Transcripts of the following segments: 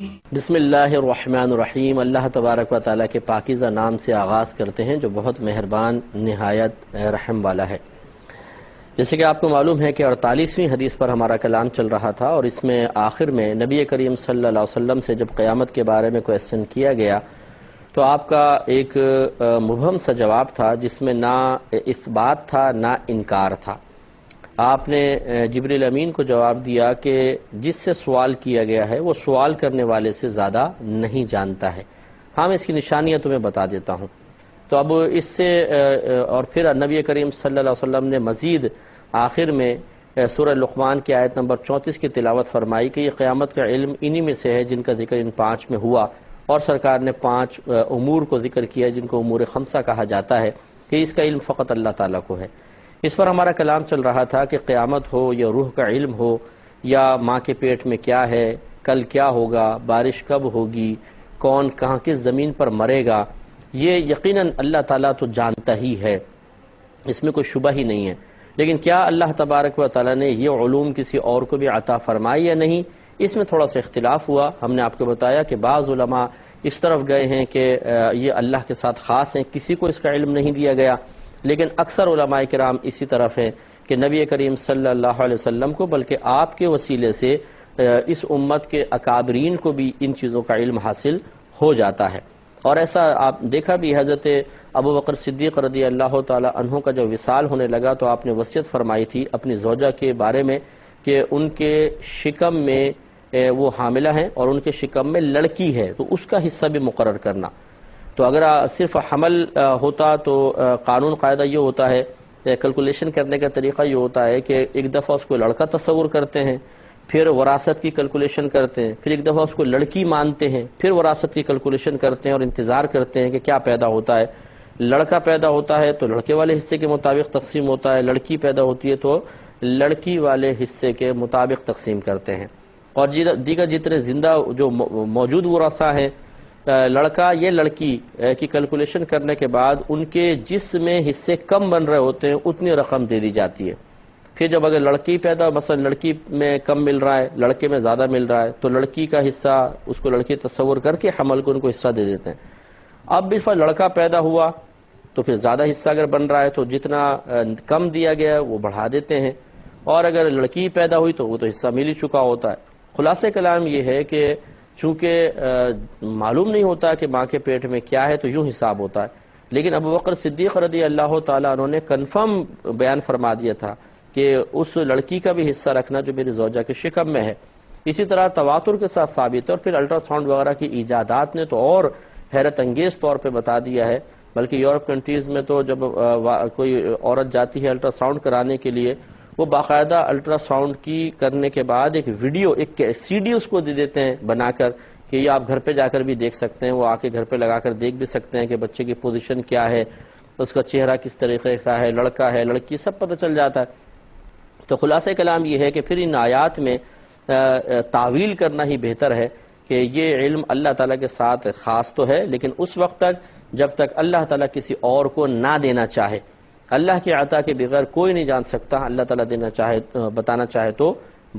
بسم اللہ الرحمن الرحیم۔ اللہ تبارک و تعالیٰ کے پاکیزہ نام سے آغاز کرتے ہیں جو بہت مہربان نہایت رحم والا ہے۔ جیسے کہ آپ کو معلوم ہے کہ 48ویں حدیث پر ہمارا کلام چل رہا تھا، اور اس میں آخر میں نبی کریم صلی اللہ علیہ وسلم سے جب قیامت کے بارے میں کویسچن کیا گیا تو آپ کا ایک مبہم سا جواب تھا جس میں نہ اثبات تھا نہ انکار تھا۔ آپ نے جبریل امین کو جواب دیا کہ جس سے سوال کیا گیا ہے وہ سوال کرنے والے سے زیادہ نہیں جانتا ہے۔ ہاں، میں اس کی نشانیاں تمہیں بتا دیتا ہوں۔ تو اب اس سے اور پھر نبی کریم صلی اللہ علیہ وسلم نے مزید آخر میں سورہ لقمان کی آیت نمبر 34 کی تلاوت فرمائی کہ یہ قیامت کا علم انہی میں سے ہے جن کا ذکر ان 5 میں ہوا، اور سرکار نے 5 امور کو ذکر کیا جن کو امور خمسہ کہا جاتا ہے کہ اس کا علم فقط اللہ تعالیٰ کو ہے۔ اس پر ہمارا کلام چل رہا تھا کہ قیامت ہو یا روح کا علم ہو یا ماں کے پیٹ میں کیا ہے، کل کیا ہوگا، بارش کب ہوگی، کون کہاں کس زمین پر مرے گا، یہ یقیناً اللہ تعالیٰ تو جانتا ہی ہے، اس میں کوئی شبہ ہی نہیں ہے۔ لیکن کیا اللہ تبارک و تعالیٰ نے یہ علوم کسی اور کو بھی عطا فرمائی یا نہیں، اس میں تھوڑا سا اختلاف ہوا۔ ہم نے آپ کو بتایا کہ بعض علماء اس طرف گئے ہیں کہ یہ اللہ کے ساتھ خاص ہیں، کسی کو اس کا علم نہیں دیا گیا، لیکن اکثر علماء کرام اسی طرف ہیں کہ نبی کریم صلی اللہ علیہ وسلم کو بلکہ آپ کے وسیلے سے اس امت کے اکابرین کو بھی ان چیزوں کا علم حاصل ہو جاتا ہے۔ اور ایسا آپ دیکھا بھی، حضرت ابو بکر صدیق رضی اللہ تعالی عنہ کا جب وصال ہونے لگا تو آپ نے وصیت فرمائی تھی اپنی زوجہ کے بارے میں کہ ان کے شکم میں وہ حاملہ ہیں اور ان کے شکم میں لڑکی ہے، تو اس کا حصہ بھی مقرر کرنا۔ تو اگر صرف حمل ہوتا تو قانون قاعدہ یہ ہوتا ہے، کیلکولیشن کرنے کا طریقہ یہ ہوتا ہے کہ ایک دفعہ اس کو لڑکا تصور کرتے ہیں، پھر وراثت کی کیلکولیشن کرتے ہیں، پھر ایک دفعہ اس کو لڑکی مانتے ہیں، پھر وراثت کی کیلکولیشن کرتے ہیں اور انتظار کرتے ہیں کہ کیا پیدا ہوتا ہے۔ لڑکا پیدا ہوتا ہے تو لڑکے والے حصے کے مطابق تقسیم ہوتا ہے، لڑکی پیدا ہوتی ہے تو لڑکی والے حصے کے مطابق تقسیم کرتے ہیں۔ اور دیگر جتنے زندہ جو موجود ورثہ ہیں، لڑکا یا لڑکی کی کیلکولیشن کرنے کے بعد ان کے جسم میں حصے کم بن رہے ہوتے ہیں، اتنی رقم دے دی جاتی ہے۔ پھر جب اگر لڑکی پیدا، مثلا لڑکی میں کم مل رہا ہے، لڑکے میں زیادہ مل رہا ہے، تو لڑکی کا حصہ اس کو لڑکی تصور کر کے حمل کو ان کو حصہ دے دیتے ہیں۔ اب بھی لڑکا پیدا ہوا تو پھر زیادہ حصہ اگر بن رہا ہے تو جتنا کم دیا گیا ہے وہ بڑھا دیتے ہیں، اور اگر لڑکی پیدا ہوئی تو وہ تو حصہ مل ہی چکا ہوتا ہے۔ خلاصہ کلام یہ ہے کہ چونکہ معلوم نہیں ہوتا کہ ماں کے پیٹ میں کیا ہے تو یوں حساب ہوتا ہے، لیکن ابو بکر صدیق رضی اللہ تعالیٰ عنہ نے کنفرم بیان فرما دیا تھا کہ اس لڑکی کا بھی حصہ رکھنا جو میری زوجہ کے شکم میں ہے۔ اسی طرح تواتر کے ساتھ ثابت ہے، اور پھر الٹرا ساؤنڈ وغیرہ کی ایجادات نے تو اور حیرت انگیز طور پہ بتا دیا ہے۔ بلکہ یورپ کنٹریز میں تو جب کوئی عورت جاتی ہے الٹرا ساؤنڈ کرانے کے لیے، وہ باقاعدہ الٹرا ساؤنڈ کی کرنے کے بعد ایک ویڈیو، ایک سی ڈی اس کو دے دیتے ہیں بنا کر کہ یہ آپ گھر پہ جا کر بھی دیکھ سکتے ہیں، وہ آ کے گھر پہ لگا کر دیکھ بھی سکتے ہیں کہ بچے کی پوزیشن کیا ہے، اس کا چہرہ کس طریقے کا ہے، لڑکا ہے لڑکی، سب پتہ چل جاتا ہے۔ تو خلاصہ کلام یہ ہے کہ پھر ان آیات میں تعویل کرنا ہی بہتر ہے کہ یہ علم اللہ تعالیٰ کے ساتھ خاص تو ہے، لیکن اس وقت تک جب تک اللہ تعالیٰ کسی اور کو نہ دینا چاہے۔ اللہ کی عطا کے بغیر کوئی نہیں جان سکتا، اللہ تعالیٰ دینا چاہے، بتانا چاہے تو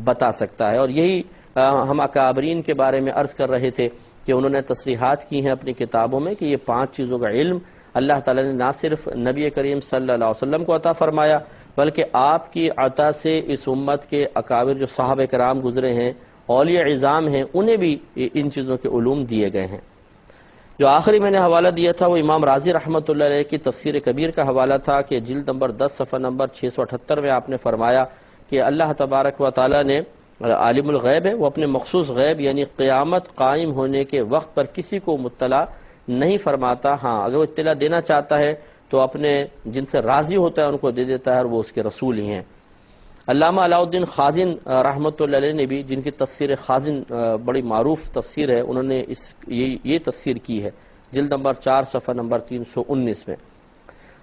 بتا سکتا ہے۔ اور یہی ہم اکابرین کے بارے میں عرض کر رہے تھے کہ انہوں نے تصریحات کی ہیں اپنی کتابوں میں کہ یہ 5 چیزوں کا علم اللہ تعالیٰ نے نہ صرف نبی کریم صلی اللہ علیہ وسلم کو عطا فرمایا، بلکہ آپ کی عطا سے اس امت کے اکابر جو صحابہ کرام گزرے ہیں، اولیاء عظام ہیں، انہیں بھی ان چیزوں کے علوم دیے گئے ہیں۔ جو آخری میں نے حوالہ دیا تھا وہ امام رازی رحمۃ اللہ علیہ کی تفسیر کبیر کا حوالہ تھا کہ جلد نمبر 10 صفحہ نمبر 678 میں آپ نے فرمایا کہ اللہ تبارک و تعالیٰ نے عالم الغیب ہے، وہ اپنے مخصوص غیب یعنی قیامت قائم ہونے کے وقت پر کسی کو مطلع نہیں فرماتا۔ ہاں، اگر وہ اطلاع دینا چاہتا ہے تو اپنے جن سے راضی ہوتا ہے ان کو دے دیتا ہے، اور وہ اس کے رسول ہی ہیں۔ علامہ علاء الدین خازن رحمۃ اللہ علیہ نے بھی، جن کی تفسیر خازن بڑی معروف تفسیر ہے، انہوں نے یہ تفسیر کی ہے جلد نمبر 4 صفحہ نمبر 319 میں۔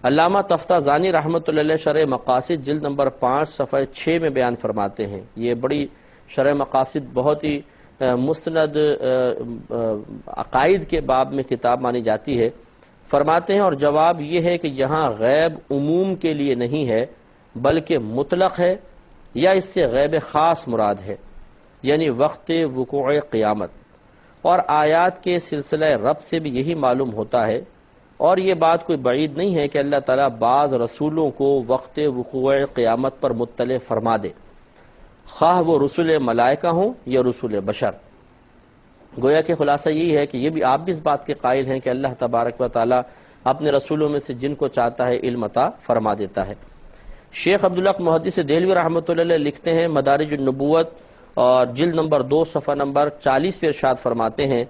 علامہ تفتازانی رحمۃ اللہ علیہ شرح مقاصد جلد نمبر 5 صفحہ 6 میں بیان فرماتے ہیں۔ یہ بڑی شرح مقاصد بہت ہی مستند عقائد کے باب میں کتاب مانی جاتی ہے۔ فرماتے ہیں اور جواب یہ ہے کہ یہاں غیب عموم کے لیے نہیں ہے بلکہ مطلق ہے، یا اس سے غیب خاص مراد ہے، یعنی وقت وقوع قیامت۔ اور آیات کے سلسلہ رب سے بھی یہی معلوم ہوتا ہے، اور یہ بات کوئی بعید نہیں ہے کہ اللہ تعالیٰ بعض رسولوں کو وقت وقوع قیامت پر مطلع فرما دے، خواہ وہ رسول ملائکہ ہوں یا رسول بشر۔ گویا کہ خلاصہ یہی ہے کہ یہ بھی آپ بھی اس بات کے قائل ہیں کہ اللہ تبارک و تعالیٰ اپنے رسولوں میں سے جن کو چاہتا ہے علم عطا فرما دیتا ہے۔ شیخ عبدالحق محدث دہلوی رحمۃ اللہ علیہ لکھتے ہیں مدارج النبوت اور جلد نمبر 2 صفحہ نمبر 40 پہ ارشاد فرماتے ہیں،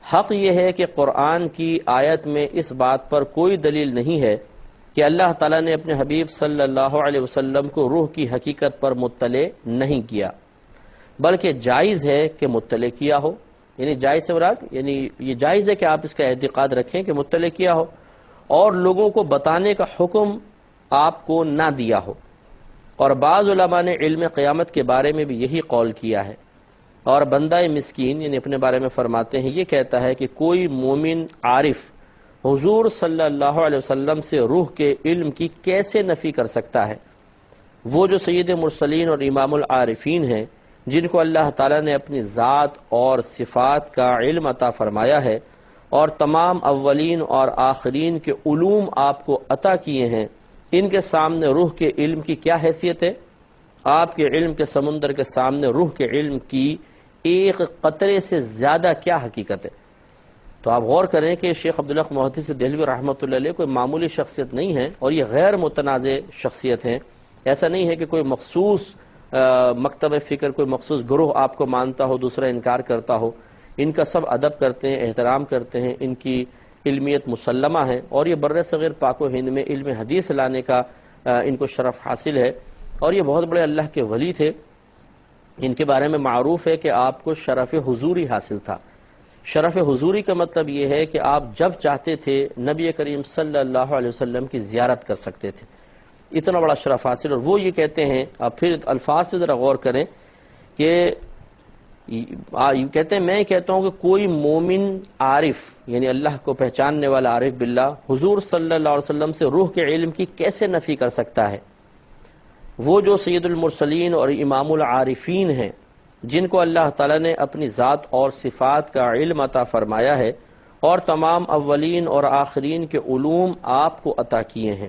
حق یہ ہے کہ قرآن کی آیت میں اس بات پر کوئی دلیل نہیں ہے کہ اللہ تعالیٰ نے اپنے حبیب صلی اللہ علیہ وسلم کو روح کی حقیقت پر مطلع نہیں کیا، بلکہ جائز ہے کہ مطلع کیا ہو۔ یعنی جائز سے مراد یعنی یہ جائز ہے کہ آپ اس کا اعتقاد رکھیں کہ مطلع کیا ہو، اور لوگوں کو بتانے کا حکم آپ کو نہ دیا ہو۔ اور بعض علماء نے علم قیامت کے بارے میں بھی یہی قول کیا ہے، اور بندہ مسکین یعنی اپنے بارے میں فرماتے ہیں، یہ کہتا ہے کہ کوئی مومن عارف حضور صلی اللہ علیہ وسلم سے روح کے علم کی کیسے نفی کر سکتا ہے، وہ جو سید مرسلین اور امام العارفین ہیں، جن کو اللہ تعالیٰ نے اپنی ذات اور صفات کا علم عطا فرمایا ہے، اور تمام اولین اور آخرین کے علوم آپ کو عطا کیے ہیں، ان کے سامنے روح کے علم کی کیا حیثیت ہے؟ آپ کے علم کے سمندر کے سامنے روح کے علم کی ایک قطرے سے زیادہ کیا حقیقت ہے؟ تو آپ غور کریں کہ شیخ عبدالحق محدث دہلوی رحمۃ اللہ علیہ کوئی معمولی شخصیت نہیں ہے، اور یہ غیر متنازع شخصیت ہیں۔ ایسا نہیں ہے کہ کوئی مخصوص مکتب فکر، کوئی مخصوص گروہ آپ کو مانتا ہو، دوسرا انکار کرتا ہو۔ ان کا سب ادب کرتے ہیں، احترام کرتے ہیں، ان کی علمیت مسلمہ ہے، اور یہ بر صغیر پاک و ہند میں علم حدیث لانے کا ان کو شرف حاصل ہے، اور یہ بہت بڑے اللہ کے ولی تھے۔ ان کے بارے میں معروف ہے کہ آپ کو شرف حضوری حاصل تھا۔ شرف حضوری کا مطلب یہ ہے کہ آپ جب چاہتے تھے نبی کریم صلی اللہ علیہ وسلم کی زیارت کر سکتے تھے، اتنا بڑا شرف حاصل۔ اور وہ یہ کہتے ہیں، آپ پھر الفاظ پہ ذرا غور کریں کہ کہتے ہیں، میں کہتا ہوں کہ کوئی مومن عارف یعنی اللہ کو پہچاننے والا عارف باللہ حضور صلی اللہ علیہ وسلم سے روح کے علم کی کیسے نفی کر سکتا ہے، وہ جو سید المرسلین اور امام العارفین ہیں، جن کو اللہ تعالیٰ نے اپنی ذات اور صفات کا علم عطا فرمایا ہے، اور تمام اولین اور آخرین کے علوم آپ کو عطا کیے ہیں،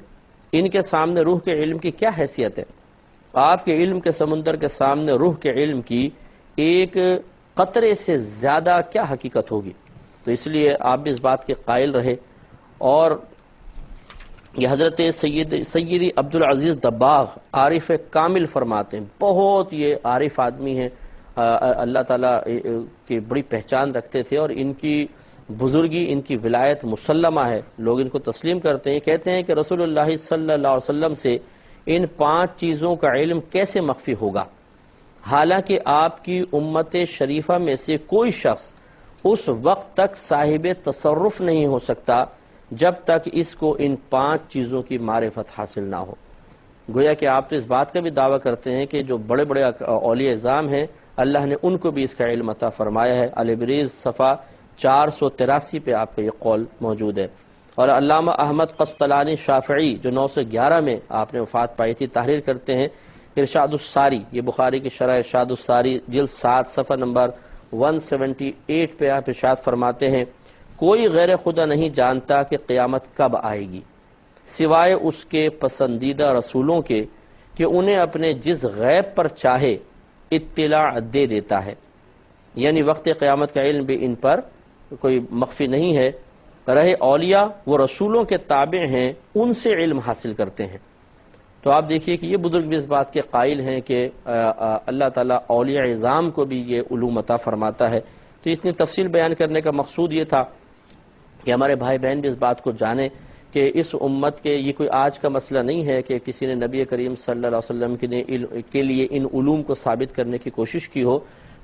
ان کے سامنے روح کے علم کی کیا حیثیت ہے؟ آپ کے علم کے سمندر کے سامنے روح کے علم کی ایک قطرے سے زیادہ کیا حقیقت ہوگی؟ تو اس لیے آپ بھی اس بات کے قائل رہے۔ اور یہ حضرت سیدی عبدالعزیز دباغ عارف کامل فرماتے ہیں، بہت یہ عارف آدمی ہیں، اللہ تعالیٰ کی بڑی پہچان رکھتے تھے، اور ان کی بزرگی، ان کی ولایت مسلمہ ہے، لوگ ان کو تسلیم کرتے ہیں۔ کہتے ہیں کہ رسول اللہ صلی اللہ علیہ وسلم سے ان 5 چیزوں کا علم کیسے مخفی ہوگا، حالانکہ آپ کی امت شریفہ میں سے کوئی شخص اس وقت تک صاحب تصرف نہیں ہو سکتا جب تک اس کو ان 5 چیزوں کی معرفت حاصل نہ ہو۔ گویا کہ آپ تو اس بات کا بھی دعویٰ کرتے ہیں کہ جو بڑے بڑے اولیاء اعظام ہیں، اللہ نے ان کو بھی اس کا علم عطا فرمایا ہے۔ البریز صفحہ 483 پہ آپ کا یہ قول موجود ہے۔ اور علامہ احمد قسطلانی شافعی جو 911 میں آپ نے وفات پائی تھی، تحریر کرتے ہیں ارشاد الساری، یہ بخاری کی شرح ارشاد الساری جلد 7 صفحہ نمبر 178 پہ آپ ارشاد فرماتے ہیں، کوئی غیر خدا نہیں جانتا کہ قیامت کب آئے گی سوائے اس کے پسندیدہ رسولوں کے کہ انہیں اپنے جس غیب پر چاہے اطلاع دے دیتا ہے۔ یعنی وقت قیامت کا علم بھی ان پر کوئی مخفی نہیں ہے۔ رہے اولیاء، وہ رسولوں کے تابع ہیں، ان سے علم حاصل کرتے ہیں۔ تو آپ دیکھیے کہ یہ بزرگ بھی اس بات کے قائل ہیں کہ اللہ تعالیٰ اولیاء اعظام کو بھی یہ علوم عطا فرماتا ہے۔ تو اتنی تفصیل بیان کرنے کا مقصود یہ تھا کہ ہمارے بھائی بہن بھی اس بات کو جانیں کہ اس امت کے یہ کوئی آج کا مسئلہ نہیں ہے کہ کسی نے نبی کریم صلی اللہ علیہ وسلم کے لیے ان علوم کو ثابت کرنے کی کوشش کی ہو،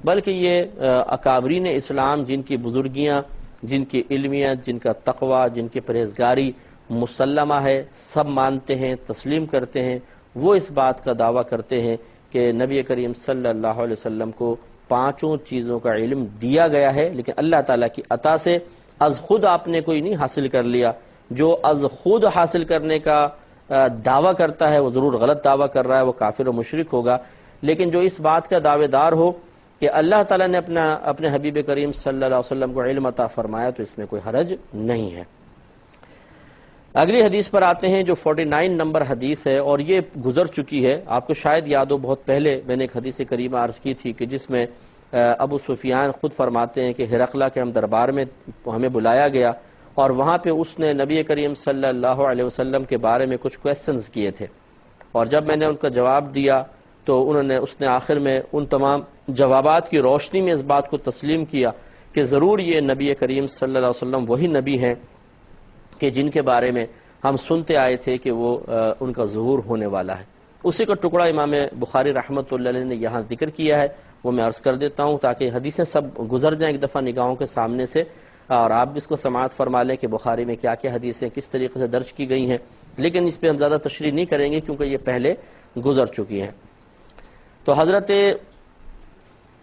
بلکہ یہ اکابرین اسلام جن کی بزرگیاں، جن کی علمیت، جن کا تقوی، جن کی پرہیزگاری مسلمہ ہے، سب مانتے ہیں، تسلیم کرتے ہیں، وہ اس بات کا دعویٰ کرتے ہیں کہ نبی کریم صلی اللہ علیہ وسلم کو 5 چیزوں کا علم دیا گیا ہے، لیکن اللہ تعالیٰ کی عطا سے از خود آپ نے کوئی نہیں حاصل کر لیا۔ جو از خود حاصل کرنے کا دعویٰ کرتا ہے وہ ضرور غلط دعویٰ کر رہا ہے، وہ کافر و مشرک ہوگا۔ لیکن جو اس بات کا دعوے دار ہو کہ اللہ تعالیٰ نے اپنے حبیب کریم صلی اللہ علیہ وسلم کو علم عطا فرمایا تو اس میں کوئی حرج نہیں ہے۔ اگلی حدیث پر آتے ہیں جو 49 نمبر حدیث ہے، اور یہ گزر چکی ہے، آپ کو شاید یاد ہو، بہت پہلے میں نے ایک حدیث کریمہ عرض کی تھی کہ جس میں ابو سفیان خود فرماتے ہیں کہ ہرقلہ کے ہم دربار میں ہمیں بلایا گیا، اور وہاں پہ اس نے نبی کریم صلی اللہ علیہ وسلم کے بارے میں کچھ کویسچنز کیے تھے، اور جب میں نے ان کا جواب دیا تو اس نے آخر میں ان تمام جوابات کی روشنی میں اس بات کو تسلیم کیا کہ ضرور یہ نبی کریم صلی اللہ علیہ وسلم وہی نبی ہیں کہ جن کے بارے میں ہم سنتے آئے تھے کہ وہ ان کا ظہور ہونے والا ہے۔ اسی کا ٹکڑا امام بخاری رحمۃ اللہ علیہ نے یہاں ذکر کیا ہے، وہ میں عرض کر دیتا ہوں تاکہ حدیثیں سب گزر جائیں ایک دفعہ نگاہوں کے سامنے سے، اور آپ بھی اس کو سماعت فرما لیں کہ بخاری میں کیا کیا حدیثیں کس طریقے سے درج کی گئی ہیں، لیکن اس پہ ہم زیادہ تشریح نہیں کریں گے کیونکہ یہ پہلے گزر چکی ہیں۔ تو حضرت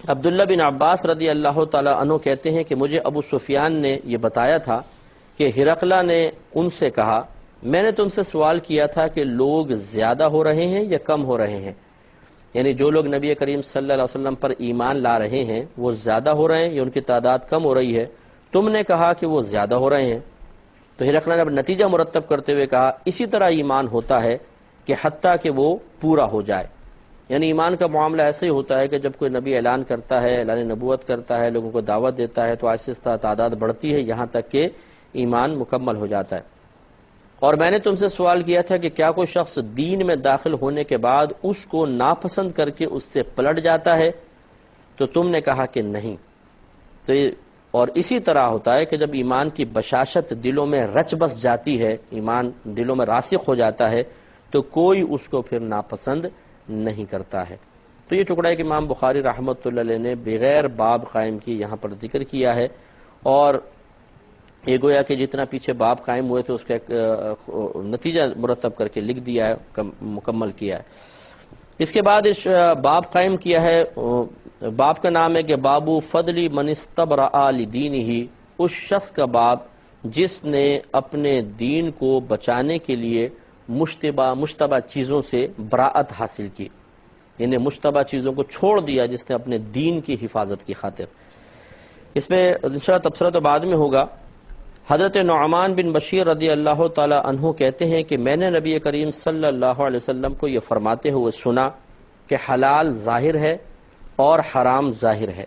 عبداللہ بن عباس رضی اللہ تعالی عنہ کہتے ہیں کہ مجھے ابو سفیان نے یہ بتایا تھا کہ ہرقلہ نے ان سے کہا، میں نے تم سے سوال کیا تھا کہ لوگ زیادہ ہو رہے ہیں یا کم ہو رہے ہیں، یعنی جو لوگ نبی کریم صلی اللہ علیہ وسلم پر ایمان لا رہے ہیں وہ زیادہ ہو رہے ہیں یا ان کی تعداد کم ہو رہی ہے؟ تم نے کہا کہ وہ زیادہ ہو رہے ہیں۔ تو ہرقلہ نے اب نتیجہ مرتب کرتے ہوئے کہا، اسی طرح ایمان ہوتا ہے کہ حتیٰ کہ وہ پورا ہو جائے، یعنی ایمان کا معاملہ ایسے ہی ہوتا ہے کہ جب کوئی نبی اعلان کرتا ہے، اعلان نبوت کرتا ہے، لوگوں کو دعوت دیتا ہے تو آہستہ آہستہ تعداد بڑھتی ہے یہاں تک کہ ایمان مکمل ہو جاتا ہے۔ اور میں نے تم سے سوال کیا تھا کہ کیا کوئی شخص دین میں داخل ہونے کے بعد اس کو ناپسند کر کے اس سے پلٹ جاتا ہے؟ تو تم نے کہا کہ نہیں۔ تو اور اسی طرح ہوتا ہے کہ جب ایمان کی بشاشت دلوں میں رچ بس جاتی ہے، ایمان دلوں میں راسخ ہو جاتا ہے تو کوئی اس کو پھر ناپسند نہیں کرتا ہے۔ تو یہ ٹکڑا ہے کہ امام بخاری رحمۃ اللہ علیہ نے بغیر باب قائم کی یہاں پر ذکر کیا ہے، اور یہ گویا کہ جتنا پیچھے باب قائم ہوئے تھے اس کا ایک نتیجہ مرتب کر کے لکھ دیا ہے، مکمل کیا ہے۔ اس کے بعد اس باب قائم کیا ہے، باب کا نام ہے کہ بابو فضل من استبرأ لدینہ، اس شخص کا باب جس نے اپنے دین کو بچانے کے لیے مشتبہ چیزوں سے براءت حاصل کی، یعنی مشتبہ چیزوں کو چھوڑ دیا جس نے اپنے دین کی حفاظت کی خاطر۔ اس میں انشاءاللہ تبصرہ تو بعد میں ہوگا۔ حضرت نعمان بن بشیر رضی اللہ تعالی عنہ کہتے ہیں کہ میں نے نبی کریم صلی اللہ علیہ وسلم کو یہ فرماتے ہوئے سنا کہ حلال ظاہر ہے اور حرام ظاہر ہے،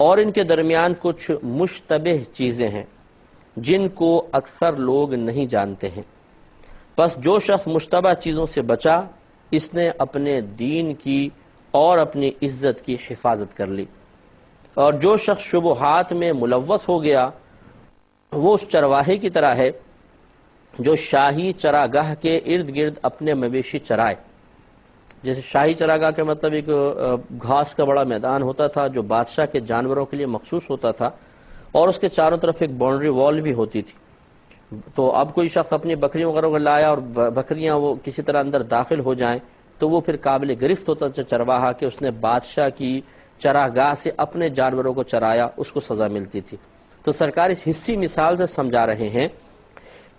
اور ان کے درمیان کچھ مشتبہ چیزیں ہیں جن کو اکثر لوگ نہیں جانتے ہیں، بس جو شخص مشتبہ چیزوں سے بچا اس نے اپنے دین کی اور اپنی عزت کی حفاظت کر لی، اور جو شخص شبہات میں ملوث ہو گیا وہ اس چرواہے کی طرح ہے جو شاہی چراگاہ کے ارد گرد اپنے مویشی چرائے۔ جیسے شاہی چراگاہ کے مطلب ایک گھاس کا بڑا میدان ہوتا تھا جو بادشاہ کے جانوروں کے لیے مخصوص ہوتا تھا، اور اس کے چاروں طرف ایک باؤنڈری وال بھی ہوتی تھی۔ تو اب کوئی شخص اپنی بکریوں وغیرہ کو لایا اور بکریاں وہ کسی طرح اندر داخل ہو جائیں تو وہ پھر قابل گرفت ہوتا تھا چرواہا کہ اس نے بادشاہ کی چراگاہ سے اپنے جانوروں کو چرایا، اس کو سزا ملتی تھی۔ تو سرکار اس حصی مثال سے سمجھا رہے ہیں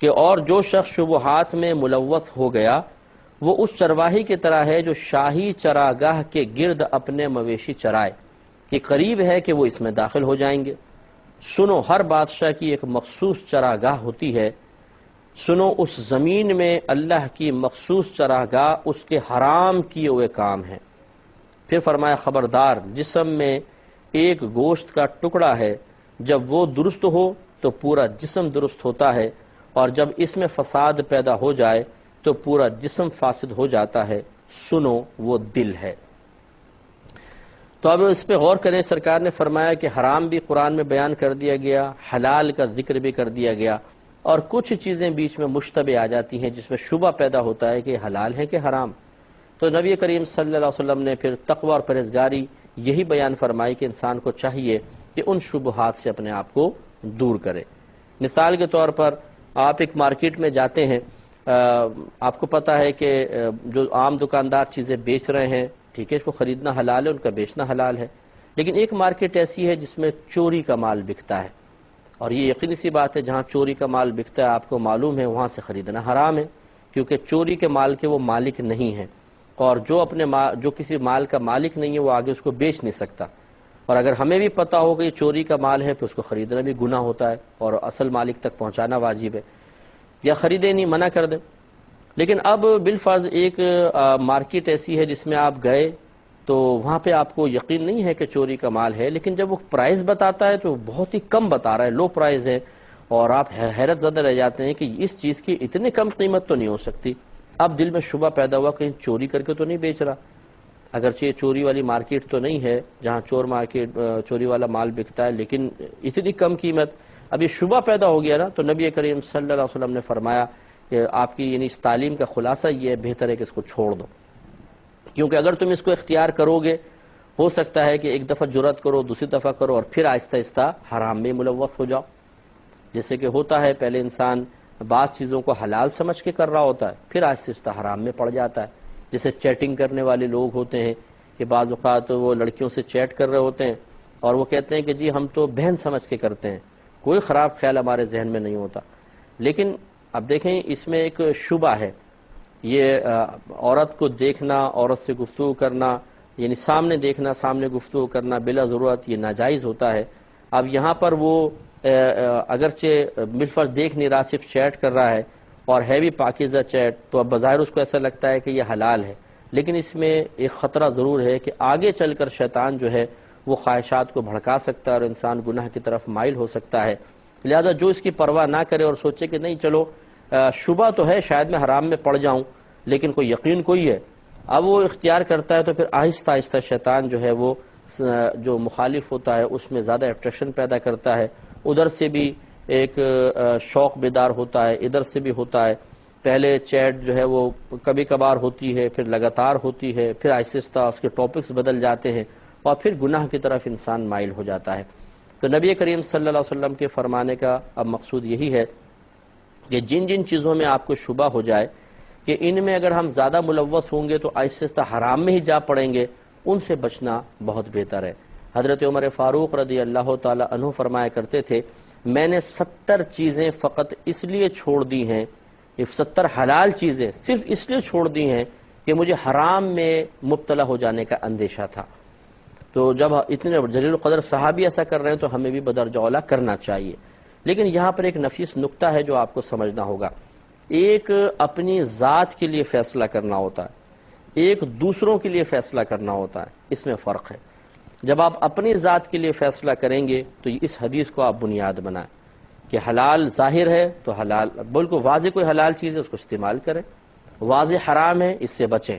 کہ اور جو شخص شبہات میں ملوث ہو گیا وہ اس چرواہی کی طرح ہے جو شاہی چراگاہ کے گرد اپنے مویشی چرائے، کہ قریب ہے کہ وہ اس میں داخل ہو جائیں گے۔ سنو، ہر بادشاہ کی ایک مخصوص چراگاہ ہوتی ہے، سنو اس زمین میں اللہ کی مخصوص چراگاہ اس کے حرام کیے ہوئے کام ہیں۔ پھر فرمایا خبردار، جسم میں ایک گوشت کا ٹکڑا ہے، جب وہ درست ہو تو پورا جسم درست ہوتا ہے، اور جب اس میں فساد پیدا ہو جائے تو پورا جسم فاسد ہو جاتا ہے، سنو وہ دل ہے۔ تو اب اس پہ غور کریں، سرکار نے فرمایا کہ حرام بھی قرآن میں بیان کر دیا گیا، حلال کا ذکر بھی کر دیا گیا، اور کچھ چیزیں بیچ میں مشتبہ آ جاتی ہیں جس میں شبہ پیدا ہوتا ہے کہ حلال ہے کہ حرام۔ تو نبی کریم صلی اللہ علیہ وسلم نے پھر تقوی اور پرہیزگاری یہی بیان فرمائی کہ انسان کو چاہیے کہ ان شبہات سے اپنے آپ کو دور کرے۔ مثال کے طور پر آپ ایک مارکیٹ میں جاتے ہیں، آپ کو پتہ ہے کہ جو عام دکاندار چیزیں بیچ رہے ہیں، ٹھیک ہے، اس کو خریدنا حلال ہے، ان کا بیچنا حلال ہے، لیکن ایک مارکیٹ ایسی ہے جس میں چوری کا مال بکتا ہے، اور یہ یقینی سی بات ہے جہاں چوری کا مال بکتا ہے آپ کو معلوم ہے وہاں سے خریدنا حرام ہے، کیونکہ چوری کے مال کے وہ مالک نہیں ہیں، اور جو کسی مال کا مالک نہیں ہے وہ آگے اس کو بیچ نہیں سکتا۔ اور اگر ہمیں بھی پتہ ہو کہ یہ چوری کا مال ہے تو اس کو خریدنا بھی گناہ ہوتا ہے اور اصل مالک تک پہنچانا واجب ہے، یا خریدیں نہیں، منع کر دیں۔ لیکن اب بالفرض ایک مارکیٹ ایسی ہے جس میں آپ گئے تو وہاں پہ آپ کو یقین نہیں ہے کہ چوری کا مال ہے، لیکن جب وہ پرائز بتاتا ہے تو بہت ہی کم بتا رہا ہے، لو پرائز ہے، اور آپ حیرت زدہ رہ جاتے ہیں کہ اس چیز کی اتنے کم قیمت تو نہیں ہو سکتی۔ اب دل میں شبہ پیدا ہوا کہ چوری کر کے تو نہیں بیچ رہا، اگرچہ یہ چوری والی مارکیٹ تو نہیں ہے جہاں چوری والا مال بکتا ہے، لیکن اتنی کم قیمت، اب یہ شبہ پیدا ہو گیا نا، تو نبی کریم صلی اللہ علیہ وسلم نے فرمایا کہ آپ کی یعنی اس تعلیم کا خلاصہ یہ ہے، بہتر ہے کہ اس کو چھوڑ دو، کیونکہ اگر تم اس کو اختیار کرو گے ہو سکتا ہے کہ ایک دفعہ جرات کرو، دوسری دفعہ کرو، اور پھر آہستہ آہستہ حرام میں ملوث ہو جاؤ۔ جیسے کہ ہوتا ہے پہلے انسان بعض چیزوں کو حلال سمجھ کے کر رہا ہوتا ہے، پھر آہستہ آہستہ حرام میں پڑ جاتا ہے۔ جیسے چیٹنگ کرنے والے لوگ ہوتے ہیں کہ بعض اوقات وہ لڑکیوں سے چیٹ کر رہے ہوتے ہیں اور وہ کہتے ہیں کہ جی ہم تو بہن سمجھ کے کرتے ہیں، کوئی خراب خیال ہمارے ذہن میں نہیں ہوتا، لیکن اب دیکھیں اس میں ایک شبہ ہے، یہ عورت کو دیکھنا، عورت سے گفتگو کرنا، یعنی سامنے دیکھنا، سامنے گفتگو کرنا بلا ضرورت، یہ ناجائز ہوتا ہے۔ اب یہاں پر وہ اگرچہ بالفرض دیکھ نہیں رہا، صرف چیٹ کر رہا ہے اور ہے بھی پاکیزہ چیٹ، تو اب بظاہر اس کو ایسا لگتا ہے کہ یہ حلال ہے، لیکن اس میں ایک خطرہ ضرور ہے کہ آگے چل کر شیطان جو ہے وہ خواہشات کو بھڑکا سکتا ہے اور انسان گناہ کی طرف مائل ہو سکتا ہے۔ لہذا جو اس کی پرواہ نہ کرے اور سوچے کہ نہیں چلو شبہ تو ہے، شاید میں حرام میں پڑ جاؤں، لیکن کوئی یقین کوئی ہے، اب وہ اختیار کرتا ہے تو پھر آہستہ آہستہ شیطان جو ہے وہ جو مخالف ہوتا ہے اس میں زیادہ اٹریکشن پیدا کرتا ہے، ادھر سے بھی ایک شوق بیدار ہوتا ہے، ادھر سے بھی ہوتا ہے، پہلے چیٹ جو ہے وہ کبھی کبھار ہوتی ہے، پھر لگاتار ہوتی ہے، پھر آہستہ آہستہ اس کے ٹاپکس بدل جاتے ہیں اور پھر گناہ کی طرف انسان مائل ہو جاتا ہے۔ تو نبی کریم صلی اللہ علیہ وسلم کے فرمانے کا اب مقصود یہی ہے کہ جن جن چیزوں میں آپ کو شبہ ہو جائے کہ ان میں اگر ہم زیادہ ملوث ہوں گے تو آہستہ آہستہ حرام میں ہی جا پڑیں گے، ان سے بچنا بہت بہتر ہے۔ حضرت عمر فاروق رضی اللہ تعالی عنہ فرمایا کرتے تھے، میں نے 70 چیزیں فقط اس لیے چھوڑ دی ہیں، یہ 70 حلال چیزیں صرف اس لیے چھوڑ دی ہیں کہ مجھے حرام میں مبتلا ہو جانے کا اندیشہ تھا۔ تو جب اتنے جلیل القدر صحابی ایسا کر رہے ہیں تو ہمیں بھی بدرجہ اولیٰ کرنا چاہیے۔ لیکن یہاں پر ایک نفیس نکتہ ہے جو آپ کو سمجھنا ہوگا، ایک اپنی ذات کے لیے فیصلہ کرنا ہوتا ہے، ایک دوسروں کے لیے فیصلہ کرنا ہوتا ہے، اس میں فرق ہے۔ جب آپ اپنی ذات کے لیے فیصلہ کریں گے تو اس حدیث کو آپ بنیاد بنائیں کہ حلال ظاہر ہے تو حلال، بالکل واضح کوئی حلال چیز ہے اس کو استعمال کریں، واضح حرام ہے اس سے بچیں،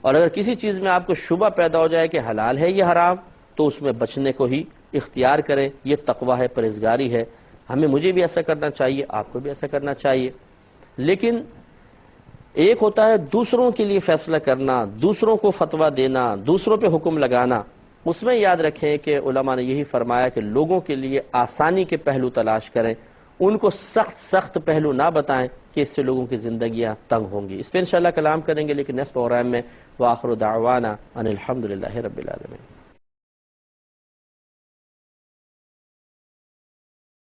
اور اگر کسی چیز میں آپ کو شبہ پیدا ہو جائے کہ حلال ہے یہ حرام تو اس میں بچنے کو ہی اختیار کریں، یہ تقویٰ ہے، پرہیزگاری ہے۔ مجھے بھی ایسا کرنا چاہیے، آپ کو بھی ایسا کرنا چاہیے۔ لیکن ایک ہوتا ہے دوسروں کے لیے فیصلہ کرنا، دوسروں کو فتویٰ دینا، دوسروں پہ حکم لگانا، اس میں یاد رکھیں کہ علماء نے یہی فرمایا کہ لوگوں کے لیے آسانی کے پہلو تلاش کریں، ان کو سخت پہلو نہ بتائیں کہ اس سے لوگوں کی زندگیاں تنگ ہوں گی۔ اس پہ انشاءاللہ کلام کریں گے، لیکن نیکسٹ پروگرام میں وآخر دعوانا ان الحمدللہ رب العالمین۔